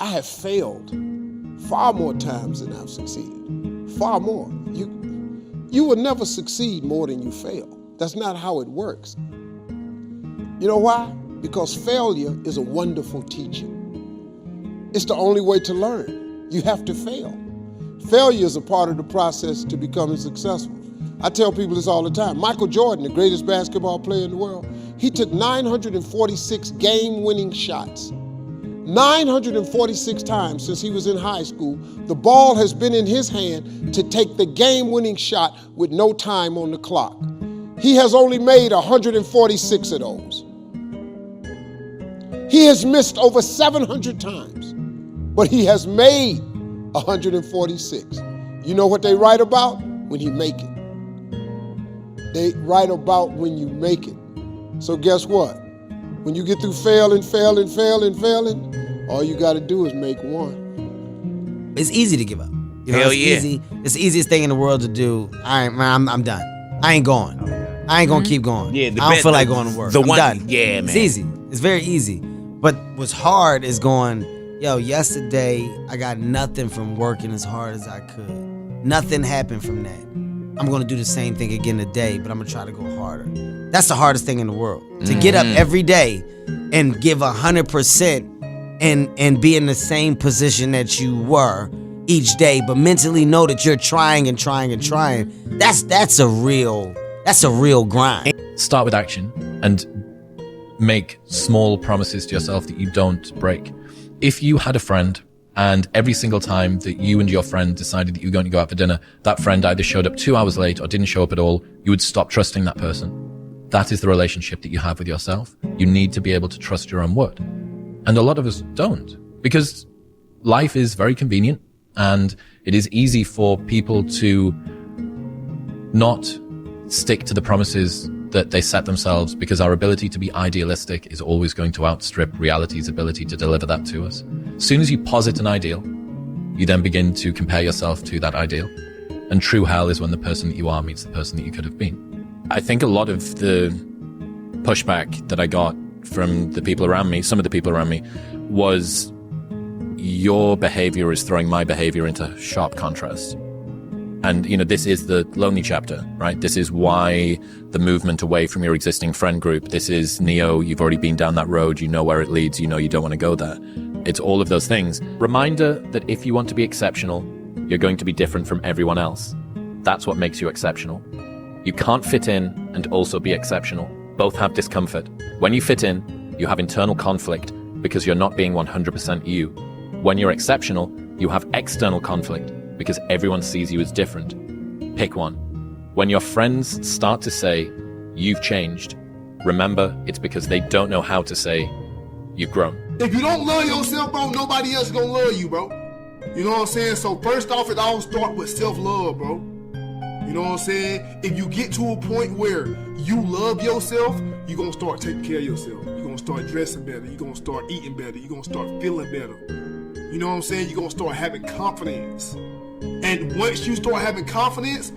I have failed far more times than I've succeeded. Far more. You will never succeed more than you fail. That's not how it works. You know why? Because failure is a wonderful teacher. It's the only way to learn. You have to fail. Failure is a part of the process to becoming successful. I tell people this all the time. Michael Jordan, the greatest basketball player in the world, he took 946 game-winning shots. 946 times since he was in high school, the ball has been in his hand to take the game-winning shot with no time on the clock. He has only made 146 of those. He has missed over 700 times, but he has made 146. You know what they write about? When you make it. They write about when you make it. So guess what? When you get through failing, all you got to do is make one. It's easy to give up. You know, Hell it's yeah. easy. It's the easiest thing in the world to do. I'm done. I ain't going. I ain't gonna keep going. Yeah, I don't feel like going to work. I'm done. Yeah, man. It's easy. It's very easy. But what's hard is going, yesterday I got nothing from working as hard as I could. Nothing happened from that. I'm gonna do the same thing again today, but I'm gonna try to go harder. That's the hardest thing in the world. To get up every day and give 100% and be in the same position that you were each day, but mentally know that you're trying and trying and trying. That's a real grind. Start with action and make small promises to yourself that you don't break. If you had a friend and every single time that you and your friend decided that you were going to go out for dinner, that friend either showed up 2 hours late or didn't show up at all, you would stop trusting that person. That is the relationship that you have with yourself. You need to be able to trust your own word. And a lot of us don't, because life is very convenient and it is easy for people to not stick to the promises that they set themselves, because our ability to be idealistic is always going to outstrip reality's ability to deliver that to us. As soon as you posit an ideal, you then begin to compare yourself to that ideal. And true hell is when the person that you are meets the person that you could have been. I think a lot of the pushback that I got from the people around me, some of the people around me, was your behavior is throwing my behavior into sharp contrast. And, this is the lonely chapter, right? This is why the movement away from your existing friend group. This is Neo, you've already been down that road. You know where it leads. You know you don't want to go there. It's all of those things. Reminder that if you want to be exceptional, you're going to be different from everyone else. That's what makes you exceptional. You can't fit in and also be exceptional. Both have discomfort. When you fit in, you have internal conflict because you're not being 100% you. When you're exceptional, you have external conflict because everyone sees you as different. Pick one. When your friends start to say, you've changed, remember it's because they don't know how to say, you've grown. If you don't love yourself, bro, nobody else is gonna love you, bro. You know what I'm saying? So first off, it all starts with self-love, bro. You know what I'm saying? If you get to a point where you love yourself, you're gonna start taking care of yourself. You're gonna start dressing better. You're gonna start eating better. You're gonna start feeling better. You know what I'm saying? You're gonna start having confidence. And once you start having confidence,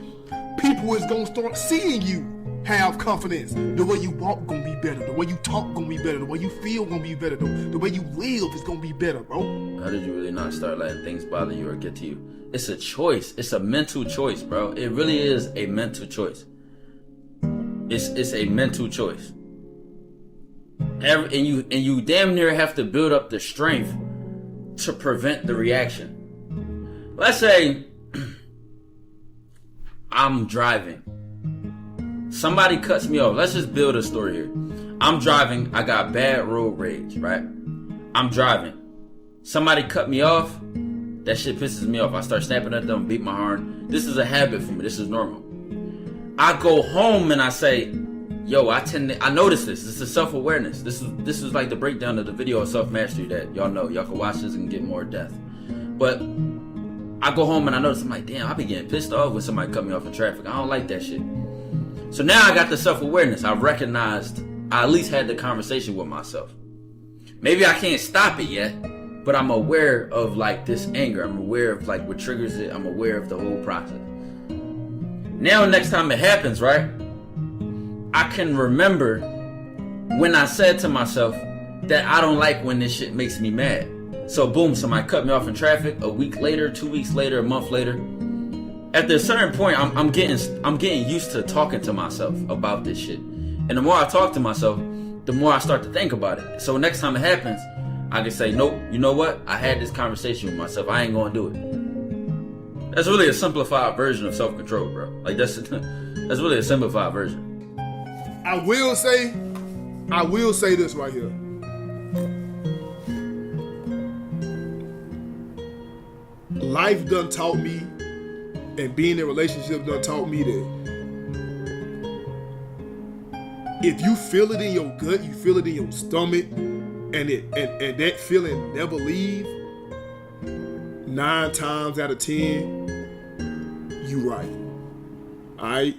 people is gonna start seeing you have confidence. The way you walk gonna be better. The way you talk gonna be better. The way you feel gonna be better. The way you live is gonna be better, bro. How did you really not start letting things bother you or get to you? It's a choice. It's a mental choice, bro. It really is a mental choice. It's a mental choice. And you damn near have to build up the strength to prevent the reaction. Let's say I'm driving. Somebody cuts me off. Let's just build a story here. I'm driving. I got bad road rage, right? I'm driving. Somebody cut me off. That shit pisses me off. I start snapping at them, beat my horn. This is a habit for me. This is normal. I go home and I say, yo, I notice this. This is self-awareness. This is like the breakdown of the video of self-mastery that y'all know. Y'all can watch this and get more depth. But I go home and I notice, I'm like, damn, I be getting pissed off when somebody cut me off in traffic. I don't like that shit. So now I got the self-awareness. I recognized, I at least had the conversation with myself. Maybe I can't stop it yet, but I'm aware of like this anger. I'm aware of like what triggers it. I'm aware of the whole process. Now next time it happens, right? I can remember when I said to myself that I don't like when this shit makes me mad. So boom, somebody cut me off in traffic. A week later, 2 weeks later, a month later. At a certain point, I'm getting used to talking to myself about this shit. And the more I talk to myself, the more I start to think about it. So next time it happens, I can say, nope, you know what? I had this conversation with myself. I ain't gonna do it. That's really a simplified version of self-control, bro. Like that's really a simplified version. I will say this right here. Life done taught me, and being in relationships done taught me that if you feel it in your gut, you feel it in your stomach, and that feeling never leave, 9 times out of 10, you right. Alright?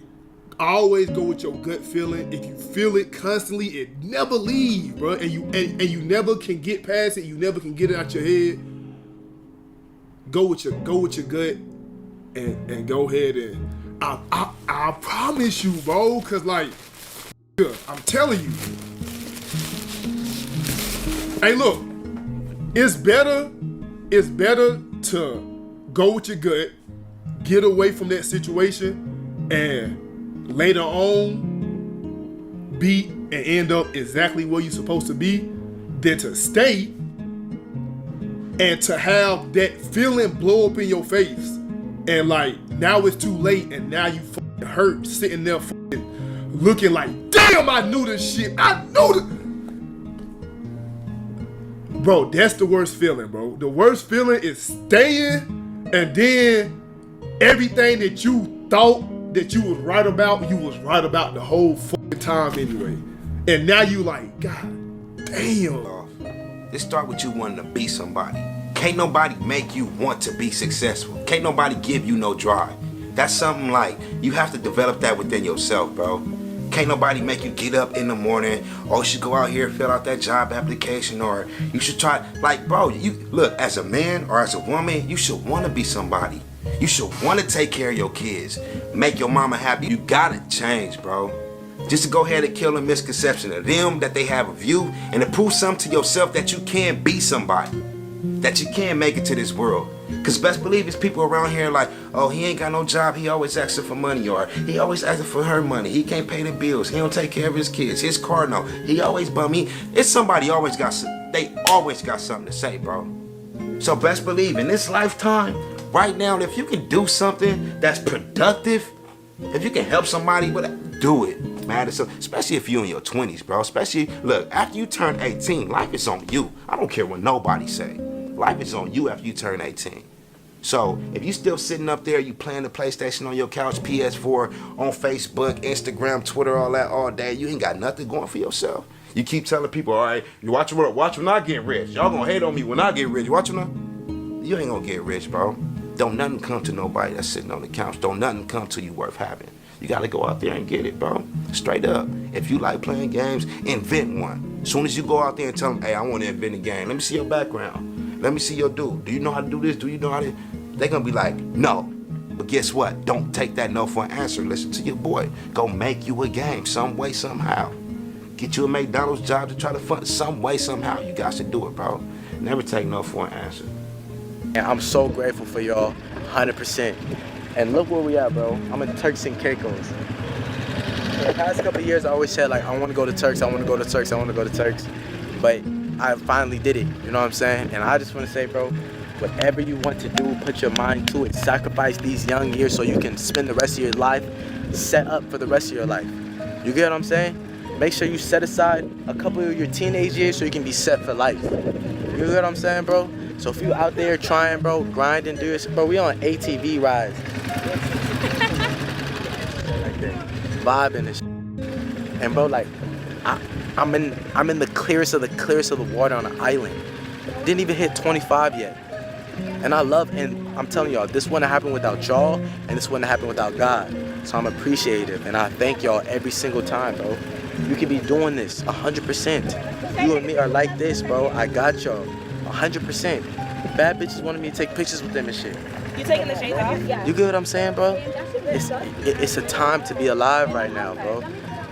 Always go with your gut feeling. If you feel it constantly, it never leave, bro. And you never can get past it. You never can get it out your head. Go with your gut, and go ahead and I promise you, bro. Cause like, I'm telling you. Hey, look, it's better to go with your gut, get away from that situation, and later on be and end up exactly where you're supposed to be, than to stay and to have that feeling blow up in your face. And like, now it's too late, and now you fucking hurt, sitting there fucking looking like, damn, I knew this shit. I knew this. Bro, that's the worst feeling, bro. The worst feeling is staying, and then everything that you thought that you was right about the whole fucking time anyway. And now you like, God damn. It start with you wanting to be somebody. Can't nobody make you want to be successful. Can't nobody give you no drive. That's something like, you have to develop that within yourself, bro. Can't nobody make you get up in the morning, or you should go out here and fill out that job application, or you should try, like, bro, you look, as a man or as a woman, you should want to be somebody. You should want to take care of your kids, make your mama happy. You gotta change, bro. Just to go ahead and kill a misconception of them that they have of you, and to prove something to yourself that you can be somebody, that you can make it to this world. Because best believe it's people around here like, oh, he ain't got no job, he always asking for money, or he always asking for her money, he can't pay the bills, he don't take care of his kids, his car no, he always bum me. It's somebody always got, they always got something to say, bro. So best believe in this lifetime, right now, if you can do something that's productive, if you can help somebody with it, do it, man. So, especially if you're in your 20s, bro. Especially, look, after you turn 18, life is on you. I don't care what nobody say. Life is on you after you turn 18. So, if you still sitting up there, you playing the PlayStation on your couch, PS4, on Facebook, Instagram, Twitter, all that all day, you ain't got nothing going for yourself. You keep telling people, all right, you watch when I get rich. Y'all gonna hate on me when I get rich. You ain't gonna get rich, bro. Don't nothing come to nobody that's sitting on the couch. Don't nothing come to you worth having. You gotta go out there and get it, bro. Straight up. If you like playing games, invent one. As soon as you go out there and tell them, hey, I want to invent a game. Let me see your background. Let me see your dude. Do you know how to do this? Do you know how to? They're gonna be like, no. But guess what? Don't take that no for an answer. Listen to your boy. Go make you a game some way, somehow. Get you a McDonald's job to try to fund some way, somehow. You got to do it, bro. Never take no for an answer. And I'm so grateful for y'all, 100%. And look where we at, bro. I'm in Turks and Caicos. For the past couple of years, I always said, like, I want to go to Turks, I want to go to Turks, I want to go to Turks. But I finally did it, you know what I'm saying? And I just want to say, bro, whatever you want to do, put your mind to it. Sacrifice these young years so you can spend the rest of your life set up for the rest of your life. You get what I'm saying? Make sure you set aside a couple of your teenage years so you can be set for life. You get what I'm saying, bro? So if you out there trying, bro, grinding, do this, bro, we on ATV rides. Vibing and shit. And bro, like, I'm in the clearest of the water on an island. Didn't even hit 25 yet. And I'm telling y'all, this wouldn't happen without y'all, and this wouldn't happen without God. So I'm appreciative, and I thank y'all every single time, bro. You can be doing this 100%. You and me are like this, bro. I got y'all 100%. Bad bitches wanted me to take pictures with them and shit. You taking the shades off? Yeah. You get what I'm saying, bro? It's a time to be alive right now, bro.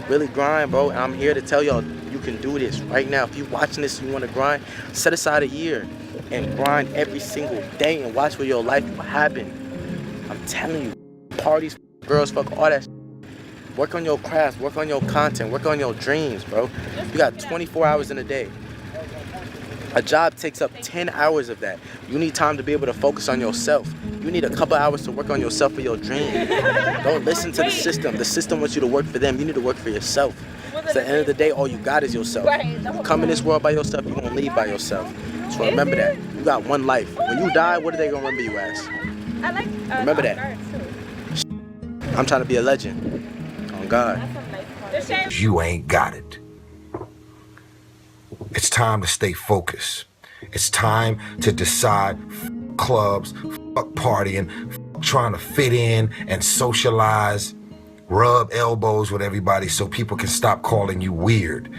Really grind, bro. And I'm here to tell y'all you can do this right now. If you watching this and you want to grind, set aside a year. and grind every single day and watch where your life will happen. I'm telling you, parties, girls, fuck, all that. Work on your craft, work on your content, work on your dreams, bro. You got 24 hours in a day. A job takes up 10 hours of that. You need time to be able to focus on yourself. You need a couple hours to work on yourself for your dream. Don't listen to the system. The system wants you to work for them. You need to work for yourself. At the end of the day, all you got is yourself. You come in this world by yourself, you're gonna leave by yourself. So remember that. You got one life. When you die, what are they gonna remember you as? Remember that. I'm trying to be a legend. On God. You ain't got it. It's time to stay focused. It's time to decide clubs, partying, trying to fit in and socialize, rub elbows with everybody so people can stop calling you weird.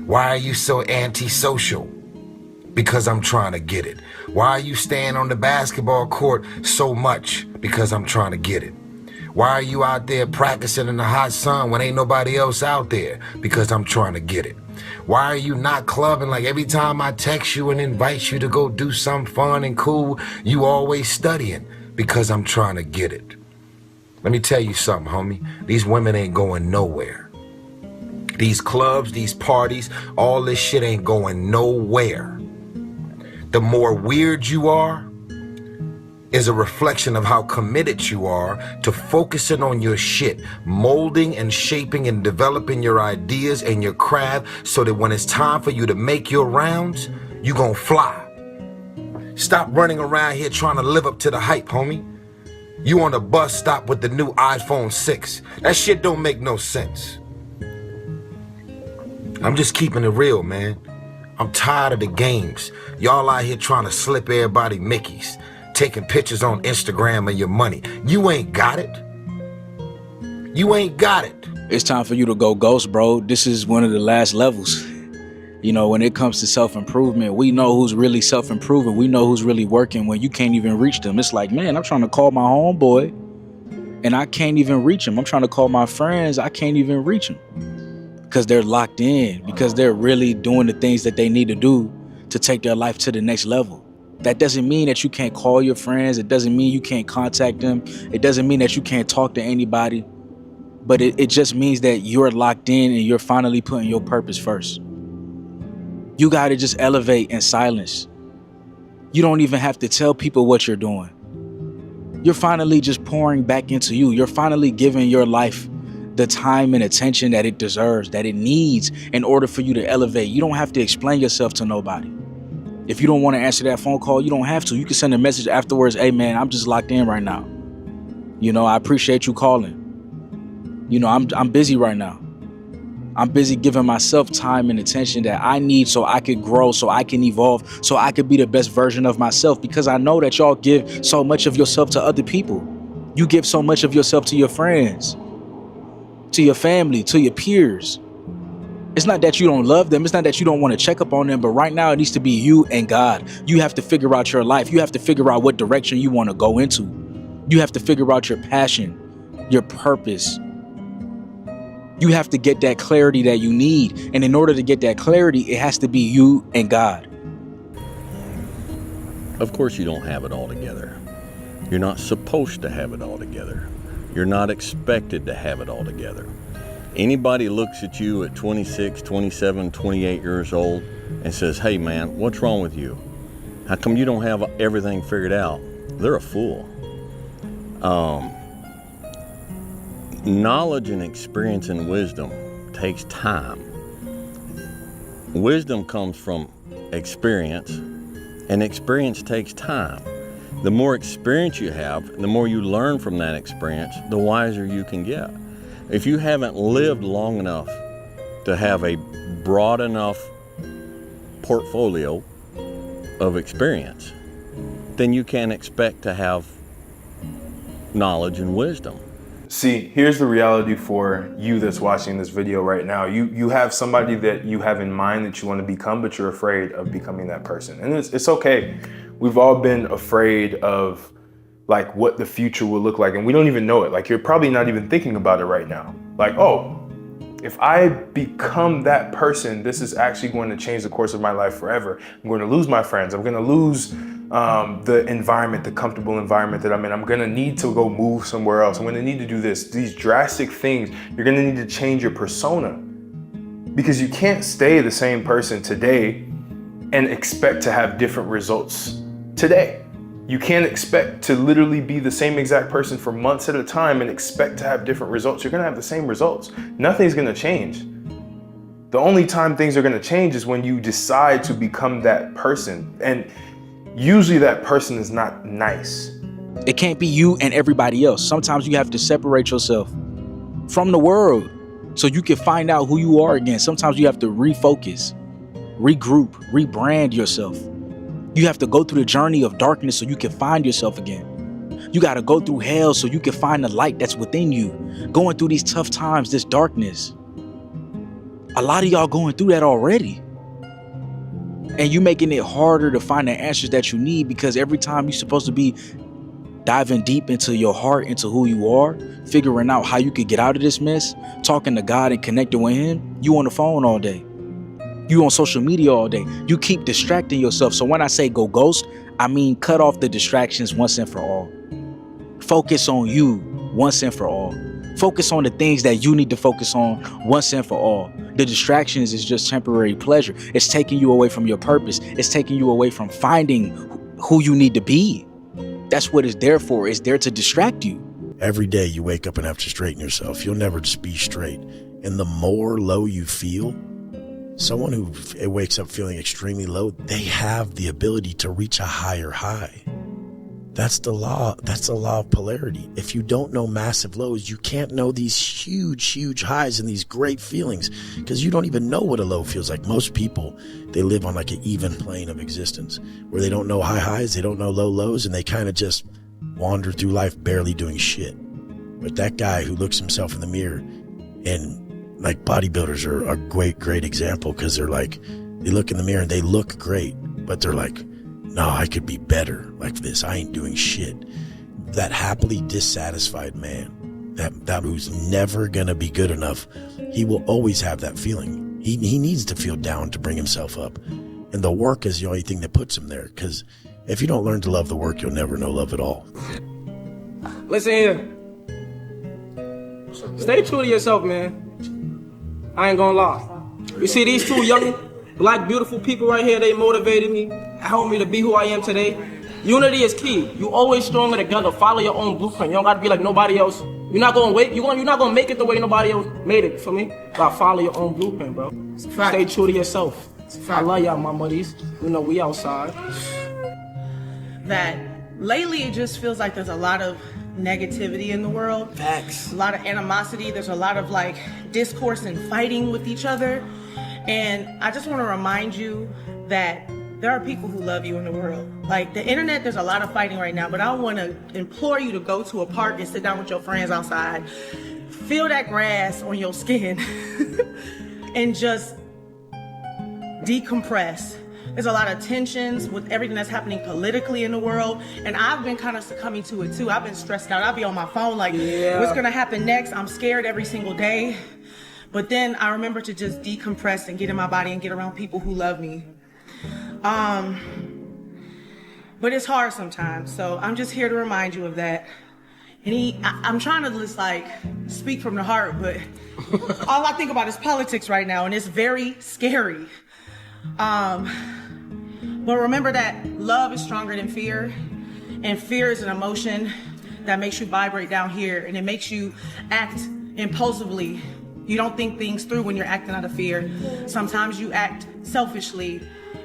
Why are you so antisocial? Because I'm trying to get it. Why are you staying on the basketball court so much? Because I'm trying to get it. Why are you out there practicing in the hot sun when ain't nobody else out there? Because I'm trying to get it. Why are you not clubbing? Like every time I text you and invite you to go do something fun and cool, you always studying? Because I'm trying to get it. Let me tell you something, homie. These women ain't going nowhere. These clubs, these parties, all this shit ain't going nowhere. The more weird you are is a reflection of how committed you are to focusing on your shit, molding and shaping and developing your ideas and your craft so that when it's time for you to make your rounds, you gonna fly. Stop running around here trying to live up to the hype, homie. You on the bus stop with the new iPhone 6. That shit don't make no sense. I'm just keeping it real, man. I'm tired of the games. Y'all out here trying to slip everybody Mickeys, taking pictures on Instagram of your money. You ain't got it. You ain't got it. It's time for you to go ghost, bro. This is one of the last levels. You know, when it comes to self-improvement, we know who's really self-improving. We know who's really working when you can't even reach them. It's like, man, I'm trying to call my homeboy and I can't even reach him. I'm trying to call my friends. I can't even reach them because they're locked in, because they're really doing the things that they need to do to take their life to the next level. That doesn't mean that you can't call your friends. It doesn't mean you can't contact them. It doesn't mean that you can't talk to anybody. But it just means that you're locked in and you're finally putting your purpose first. You got to just elevate in silence. You don't even have to tell people what you're doing. You're finally just pouring back into you. You're finally giving your life the time and attention that it deserves, that it needs in order for you to elevate. You don't have to explain yourself to nobody. If you don't want to answer that phone call, you don't have to. You can send a message afterwards. Hey, man, I'm just locked in right now. You know, I appreciate you calling. You know, I'm busy right now. I'm busy giving myself time and attention that I need so I could grow, so I can evolve, so I could be the best version of myself, because I know that y'all give so much of yourself to other people. You give so much of yourself to your friends, to your family, to your peers. It's not that you don't love them. It's not that you don't want to check up on them. But right now it needs to be you and God. You have to figure out your life. You have to figure out what direction you want to go into. You have to figure out your passion, your purpose. You have to get that clarity that you need. And in order to get that clarity, it has to be you and God. Of course you don't have it all together. You're not supposed to have it all together. You're not expected to have it all together. Anybody looks at you at 26, 27, 28 years old and says, hey man, what's wrong with you? How come you don't have everything figured out? They're a fool. Knowledge and experience and wisdom takes time. Wisdom comes from experience, and experience takes time. The more experience you have, the more you learn from that experience, the wiser you can get. If you haven't lived long enough to have a broad enough portfolio of experience, then you can't expect to have knowledge and wisdom. See, here's the reality for you that's watching this video right now. You have somebody that you have in mind that you want to become, but you're afraid of becoming that person. And it's okay. We've all been afraid of like what the future will look like, and we don't even know it. Like, you're probably not even thinking about it right now. Like, oh, If I become that person, this is actually going to change the course of my life forever. I'm going to lose my friends. I'm going to lose the environment, the comfortable environment that I'm in. I'm going to need to go move somewhere else. I'm going to need to do this. These drastic things, you're going to need to change your persona, because you can't stay the same person today and expect to have different results today. You can't expect to literally be the same exact person for months at a time and expect to have different results. You're gonna have the same results. Nothing's gonna change. The only time things are gonna change is when you decide to become that person. And usually that person is not nice. It can't be you and everybody else. Sometimes you have to separate yourself from the world so you can find out who you are again. Sometimes you have to refocus, regroup, rebrand yourself. You have to go through the journey of darkness so you can find yourself again. You got to go through hell so you can find the light that's within you. Going through these tough times, this darkness. A lot of y'all going through that already. And you making it harder to find the answers that you need, because every time you're supposed to be diving deep into your heart, into who you are, figuring out how you could get out of this mess, talking to God and connecting with Him, you on the phone all day. You on social media all day. You keep distracting yourself. So when I say go ghost, I mean cut off the distractions once and for all. Focus on you once and for all. Focus on the things that you need to focus on once and for all. The distractions is just temporary pleasure. It's taking you away from your purpose. It's taking you away from finding who you need to be. That's what it's there for. It's there to distract you. Every day you wake up and have to straighten yourself. You'll never just be straight. And the more low you feel, someone who wakes up feeling extremely low, they have the ability to reach a higher high. That's the law. That's the law of polarity. If you don't know massive lows, you can't know these huge, huge highs and these great feelings, because you don't even know what a low feels like. Most people, they live on like an even plane of existence where they don't know high highs, they don't know low lows, and they kind of just wander through life barely doing shit. But that guy who looks himself in the mirror, and like bodybuilders are a great example, because they're like, they look in the mirror and they look great, but they're like, no, I could be better like this. I ain't doing shit. That happily dissatisfied man, that who's never gonna be good enough, he will always have that feeling. He needs to feel down to bring himself up. And the work is the only thing that puts him there, because if you don't learn to love the work, you'll never know love at all. Listen here. Stay true to yourself, man. I ain't gonna lie. You see these two young, black, beautiful people right here, they motivated me, helped me to be who I am today. Unity is key. You always stronger together. Follow your own blueprint. You don't gotta be like nobody else. You're not gonna wait. You're not gonna make it the way nobody else made it, for me. You gotta follow your own blueprint, bro. Stay true to yourself. I love y'all, my buddies. You know, we outside. That lately it just feels like there's a lot of negativity in the world. Facts. A lot of animosity. There's a lot of like discourse and fighting with each other. And I just want to remind you that there are people who love you in the world. Like the internet, there's a lot of fighting right now, but I want to implore you to go to a park and sit down with your friends outside. Feel that grass on your skin and just decompress. There's a lot of tensions with everything that's happening politically in the world, and I've been kind of succumbing to it too. I've been stressed out. I'll be on my phone like, what's gonna happen next? I'm scared every single day. But then I remember to just decompress and get in my body and get around people who love me. But it's hard sometimes, so I'm just here to remind you of that. And I'm trying to just like speak from the heart, but all I think about is politics right now, and it's very scary. But remember that love is stronger than fear, and fear is an emotion that makes you vibrate down here, and it makes you act impulsively. You don't think things through when you're acting out of fear. Sometimes you act selfishly.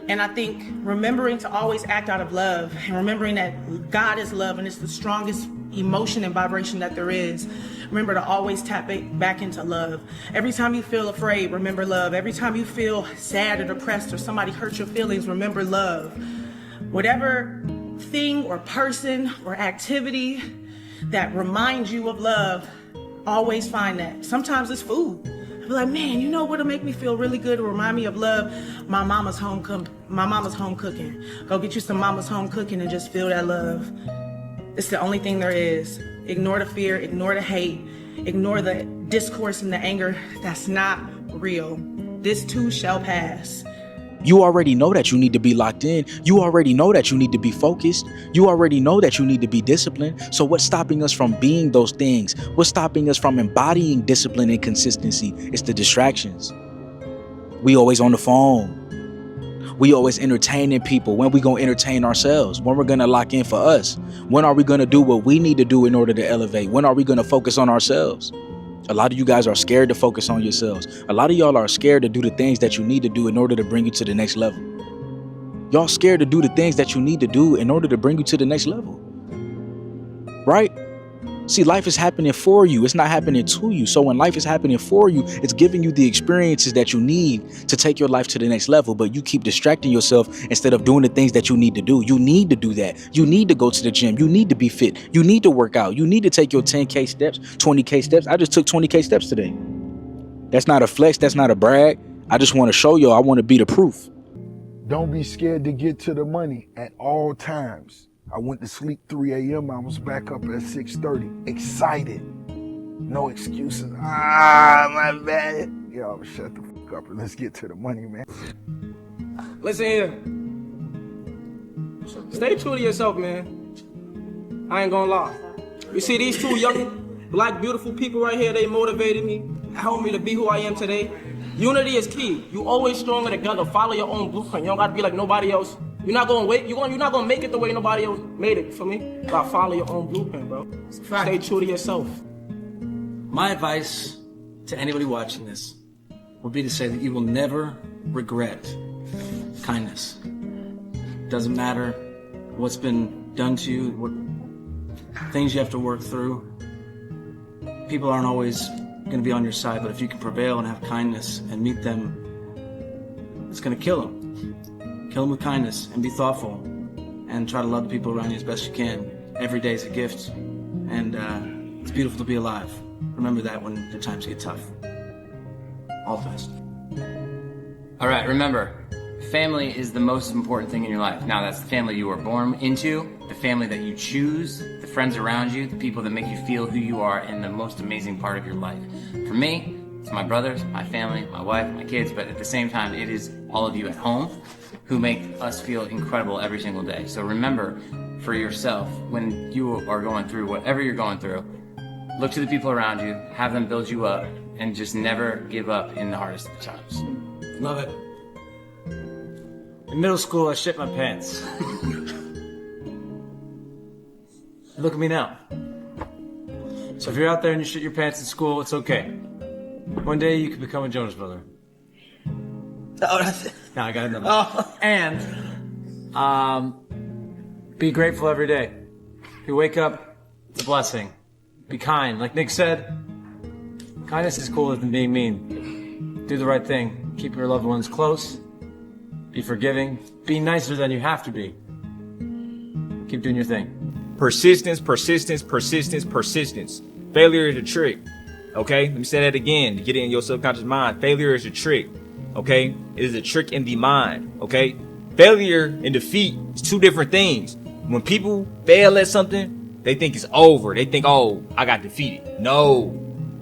And I think remembering to always act out of love, and remembering that God is love and it's the strongest emotion and vibration that there is. Remember to always tap back into love. Every time you feel afraid, remember love. Every time you feel sad or depressed or somebody hurt your feelings, remember love. Whatever thing or person or activity that reminds you of love, always find that. Sometimes it's food. I'll be like, man, you know what'll make me feel really good to remind me of love? My mama's home cooking. Go get you some mama's home cooking and just feel that love. It's the only thing there is. Ignore the fear, ignore the hate, ignore the discourse and the anger. That's not real. This too shall pass. You already know that you need to be locked in. You already know that you need to be focused. You already know that you need to be disciplined. So what's stopping us from being those things? What's stopping us from embodying discipline and consistency? It's the distractions. We always on the phone. We always entertaining people. When we gonna entertain ourselves? When we're gonna lock in for us? When are we gonna do what we need to do in order to elevate? When are we gonna focus on ourselves? A lot of you guys are scared to focus on yourselves. A lot of y'all are scared to do the things that you need to do in order to bring you to the next level. Y'all scared to do the things that you need to do in order to bring you to the next level. Right? See, life is happening for you. It's not happening to you. So when life is happening for you, it's giving you the experiences that you need to take your life to the next level. But you keep distracting yourself instead of doing the things that you need to do. You need to do that. You need to go to the gym. You need to be fit. You need to work out. You need to take your 10K steps, 20K steps. I just took 20K steps today. That's not a flex. That's not a brag. I just want to show you. I want to be the proof. Don't be scared to get to the money at all times. I went to sleep 3 a.m. I was back up at 6:30. Excited. No excuses. My bad. Yo, shut the fuck up and let's get to the money, man. Listen here. Stay true to yourself, man. I ain't gonna lie. You see these two young, black, beautiful people right here, they motivated me, helped me to be who I am today. Unity is key. You always stronger together. Follow your own blueprint. You don't gotta be like nobody else. You're not gonna wait. You're not gonna make it the way nobody else made it. For me, you gotta follow your own blueprint, bro. Stay true to yourself. My advice to anybody watching this would be to say that you will never regret kindness. Doesn't matter what's been done to you, what things you have to work through. People aren't always gonna be on your side, but if you can prevail and have kindness and meet them, it's gonna kill them. Kill them with kindness and be thoughtful and try to love the people around you as best you can. Every day is a gift, and it's beautiful to be alive. Remember that when the times get tough. All the best. All right, remember, family is the most important thing in your life. Now, that's the family you were born into, the family that you choose, the friends around you, the people that make you feel who you are, and the most amazing part of your life. For me, it's my brothers, my family, my wife, my kids, but at the same time, it is all of you at home who make us feel incredible every single day. So remember, for yourself, when you are going through whatever you're going through, look to the people around you, have them build you up, and just never give up in the hardest of times. Love it. In middle school, I shit my pants. Look at me now. So if you're out there and you shit your pants in school, it's okay. One day you could become a Jonas Brother. Oh, that's it. No, I got another. Oh. And be grateful every day. If you wake up, it's a blessing. Be kind. Like Nick said, kindness is cooler than being mean. Do the right thing. Keep your loved ones close. Be forgiving. Be nicer than you have to be. Keep doing your thing. Persistence, persistence, persistence, persistence. Failure is a trick. Okay? Let me say that again to get it in your subconscious mind. Failure is a trick. Okay? It is a trick in the mind. Okay? Failure and defeat is two different things. When people fail at something, they think it's over. They think, oh, I got defeated. No.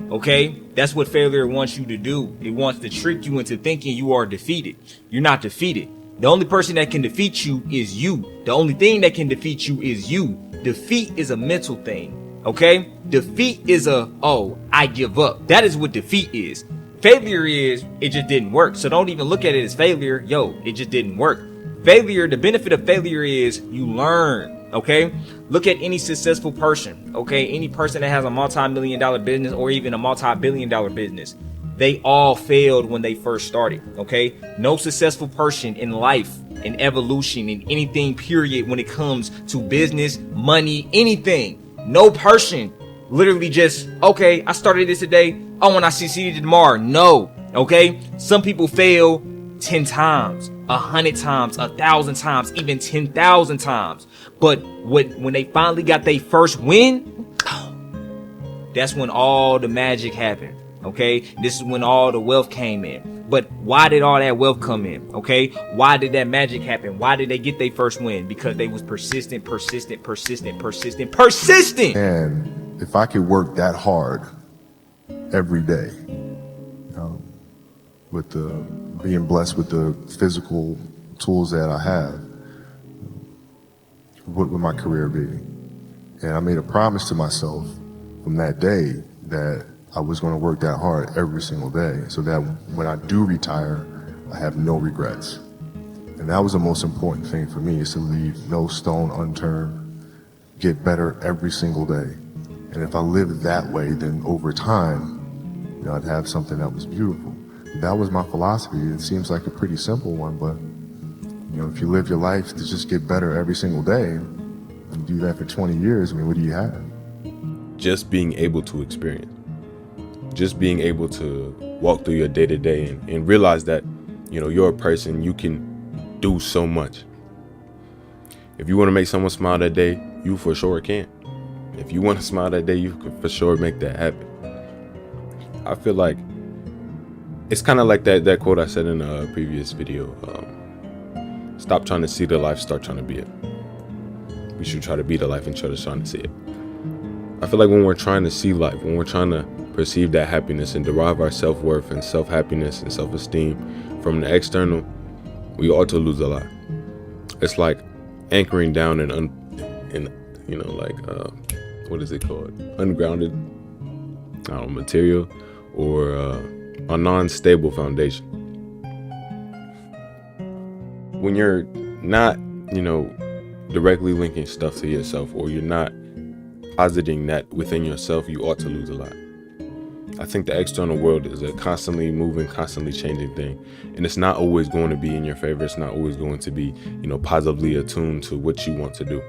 Okay? That's what failure wants you to do. It wants to trick you into thinking you are defeated. You're not defeated. The only person that can defeat you is you. The only thing that can defeat you is you. Defeat is a mental thing. Okay? Defeat is oh, I give up. That is what defeat is. Failure is, it just didn't work. So don't even look at it as failure. Yo, it just didn't work. Failure, the benefit of failure is you learn. Okay? Look at any successful person. Okay? Any person that has a multi-million-dollar business or even a multi-billion-dollar business. They all failed when they first started. Okay? No successful person in life, in evolution, in anything, period, when it comes to business, money, anything. No person literally just, okay, I started this today. Oh, when I succeeded tomorrow. No. Okay? Some people fail 10 times, 100 times, 1,000 times, even 10,000 times. But when they finally got their first win, that's when all the magic happened. Okay? This is when all the wealth came in. But why did all that wealth come in? Okay? Why did that magic happen? Why did they get their first win? Because they was persistent, persistent, persistent, persistent, persistent. And if I could work that hard every day. With being blessed with the physical tools that I have, what would my career be? And I made a promise to myself from that day that I was going to work that hard every single day so that when I do retire, I have no regrets. And that was the most important thing for me, is to leave no stone unturned, get better every single day. And if I lived that way, then over time, I'd have something that was beautiful. That was my philosophy. It seems like a pretty simple one, but if you live your life to just get better every single day, and do that for 20 years, what do you have? Just being able to experience. Just being able to walk through your day-to-day and realize that, you're a person, you can do so much. If you want to make someone smile that day, you for sure can. If you want to smile that day, you can for sure make that happen. I feel like it's kind of like that quote I said in a previous video. Stop trying to see the life, start trying to be it. We should try to be the life and try to see it. I feel like when we're trying to see life, when we're trying to perceive that happiness and derive our self-worth and self-happiness and self-esteem from the external, we ought to lose a lot. It's like anchoring down in what is it called? Ungrounded, material or a non-stable foundation. When you're not, directly linking stuff to yourself, or you're not positing that within yourself, you ought to lose a lot. I think the external world is a constantly moving, constantly changing thing. And it's not always going to be in your favor. It's not always going to be, positively attuned to what you want to do.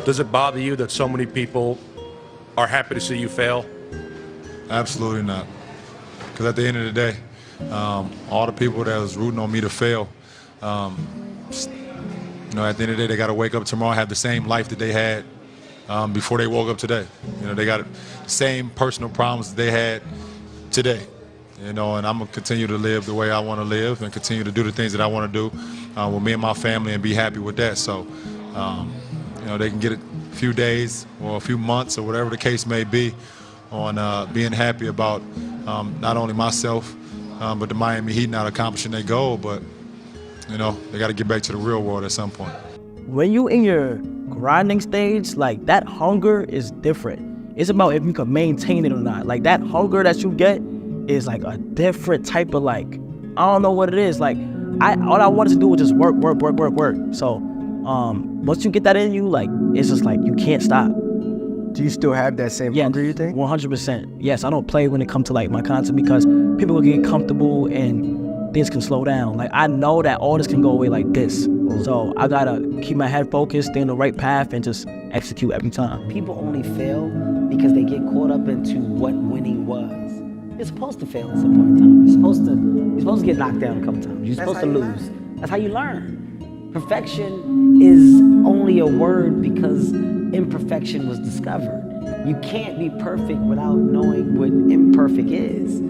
Does it bother you that so many people are happy to see you fail? Absolutely not. Because at the end of the day, all the people that was rooting on me to fail, at the end of the day, they got to wake up tomorrow and have the same life that they had before they woke up today. They got the same personal problems that they had today. And I'm gonna continue to live the way I want to live and continue to do the things that I want to do with me and my family and be happy with that. So, they can get a few days or a few months or whatever the case may be on being happy about not only myself, but the Miami Heat not accomplishing their goal, but they got to get back to the real world at some point. When you in your grinding stage, like that hunger is different. It's about if you can maintain it or not. Like that hunger that you get is like a different type of I don't know what it is. Like all I wanted to do was just work. So once you get that in you, it's just you can't stop. Do you still have that same hunger, you think? 100%. Yes, I don't play when it comes to my content because people will get comfortable and things can slow down. I know that all this can go away like this. So I gotta keep my head focused, stay on the right path, and just execute every time. People only fail because they get caught up into what winning was. You're supposed to fail at some point in time. You're supposed to get knocked down a couple times. You're supposed to lose. That's how you learn. Perfection is only a word because imperfection was discovered. You can't be perfect without knowing what imperfect is.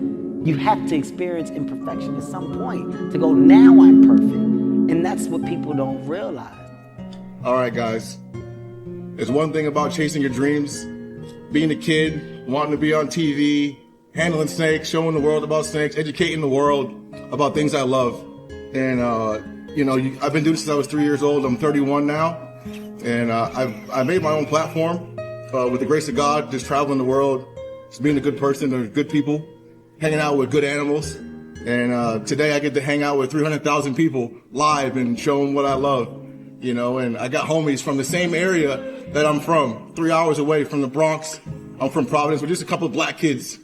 You have to experience imperfection at some point to go, now I'm perfect. And that's what people don't realize. All right, guys. There's one thing about chasing your dreams, being a kid, wanting to be on TV, handling snakes, showing the world about snakes, educating the world about things I love. And, I've been doing this since I was 3 years old. I'm 31 now. And I made my own platform with the grace of God, just traveling the world, just being a good person, there's good people, hanging out with good animals. And today I get to hang out with 300,000 people live and show them what I love, and I got homies from the same area that I'm from, 3 hours away from the Bronx. I'm from Providence. We're just a couple of black kids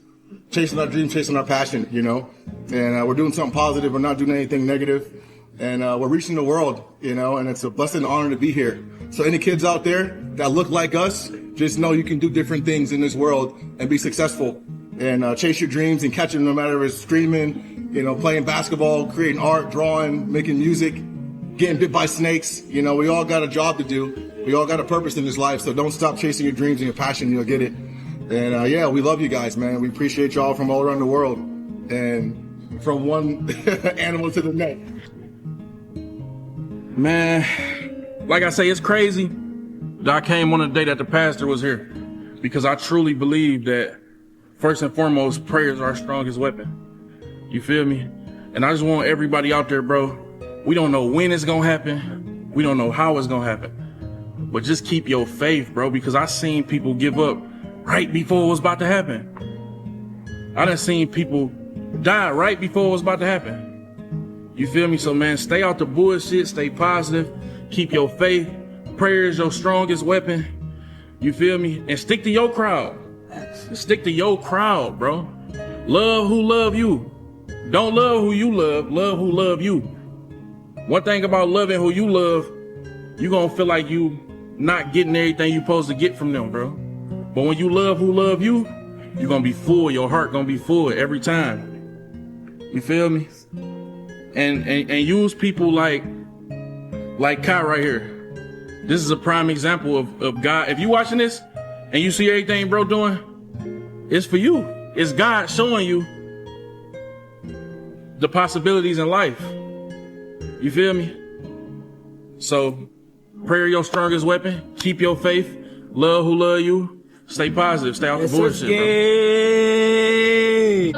chasing our dream, chasing our passion, and we're doing something positive. We're not doing anything negative. And we're reaching the world, and it's a blessing and honor to be here. So any kids out there that look like us, just know you can do different things in this world and be successful and chase your dreams and catch them, no matter if it's streaming, playing basketball, creating art, drawing, making music, getting bit by snakes. We all got a job to do. We all got a purpose in this life. So don't stop chasing your dreams and your passion. You'll get it. And we love you guys, man. We appreciate y'all from all around the world and from one animal to the next. Man, like I say, it's crazy that I came on the day that the pastor was here, because I truly believe that first and foremost, prayer is our strongest weapon. You feel me? And I just want everybody out there, bro. We don't know when it's gonna happen. We don't know how it's gonna happen. But just keep your faith, bro, because I seen people give up right before it was about to happen. I done seen people die right before it was about to happen. You feel me? So, man, stay out the bullshit, stay positive, keep your faith. Prayer is your strongest weapon. You feel me? And stick to your crowd. Stick to your crowd, bro. Love who love you. Don't love who you love. Love who love you. One thing about loving who you love, you gonna feel like you not getting everything you supposed to get from them, bro. But when you love who love you, you're gonna be full. Your heart gonna be full every time. You feel me? And use people like Kai right here. This is a prime example of God. If you watching this and you see everything bro doing, it's for you. It's God showing you the possibilities in life. You feel me? So, prayer your strongest weapon. Keep your faith. Love who love you. Stay positive. Stay out the bullshit, bro.